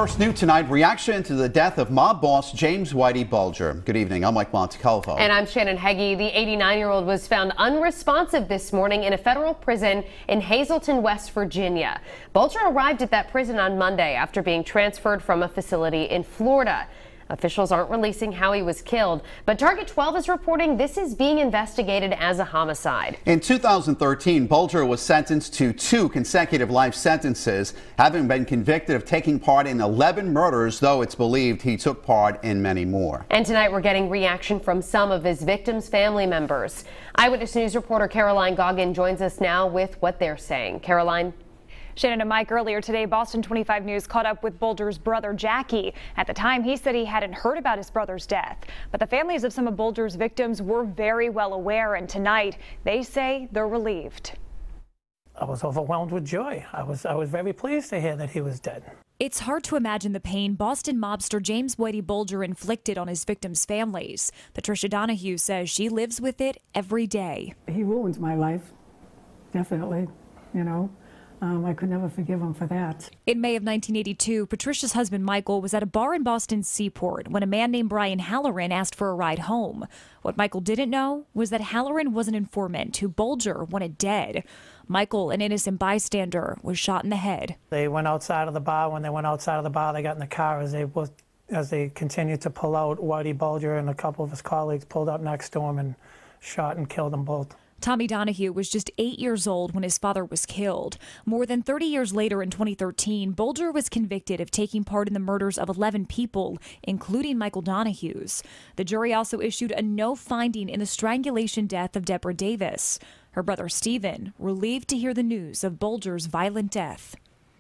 First new tonight, reaction to the death of mob boss James Whitey Bulger. Good evening. I'm Mike Montecalvo. And I'm Shannon Heggie. The 89-year-old was found unresponsive this morning in a federal prison in Hazleton, West Virginia. Bulger arrived at that prison on Monday after being transferred from a facility in Florida. Officials aren't releasing how he was killed, but Target 12 is reporting this is being investigated as a homicide. In 2013, Bulger was sentenced to 2 consecutive life sentences, having been convicted of taking part in 11 murders, though it's believed he took part in many more. And tonight we're getting reaction from some of his victims' family members. Eyewitness News reporter Caroline Goggin joins us now with what they're saying. Caroline. Shannon and Mike, earlier today, Boston 25 News caught up with Bulger's brother, Jackie. At the time, he said he hadn't heard about his brother's death. But the families of some of Bulger's victims were very well aware, and tonight they say they're relieved. I was overwhelmed with joy. I was very pleased to hear that he was dead. It's hard to imagine the pain Boston mobster James Whitey Bulger inflicted on his victims' families. Patricia Donahue says she lives with it every day. He ruined my life, definitely, you know. I could never forgive him for that. In May of 1982, Patricia's husband Michael was at a bar in Boston's Seaport when a man named Brian Halloran asked for a ride home. What Michael didn't know was that Halloran was an informant who Bulger wanted dead. Michael, an innocent bystander, was shot in the head. They went outside of the bar. When they went outside of the bar, they got in the car. As they continued to pull out, Whitey Bulger and a couple of his colleagues pulled up next to him and shot and killed them both. Tommy Donahue was just 8 years old when his father was killed. More than 30 years later, in 2013, Bulger was convicted of taking part in the murders of 11 people, including Michael Donahue's. The jury also issued a no finding in the strangulation death of Deborah Davis. Her brother Stephen, relieved to hear the news of Bulger's violent death.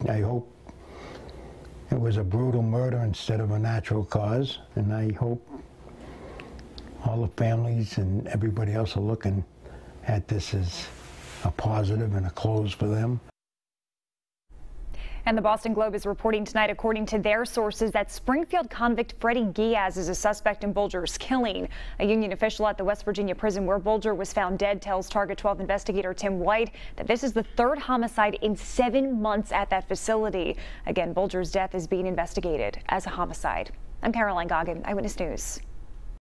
I hope it was a brutal murder instead of a natural cause, and I hope all the families and everybody else are looking at this as a positive and a close for them. And the Boston Globe is reporting tonight, according to their sources, that Springfield convict Freddie Giaz is a suspect in Bulger's killing. A union official at the West Virginia prison where Bulger was found dead tells Target 12 investigator Tim White that this is the 3rd homicide in 7 months at that facility. Again, Bulger's death is being investigated as a homicide. I'm Caroline Goggin, Eyewitness News.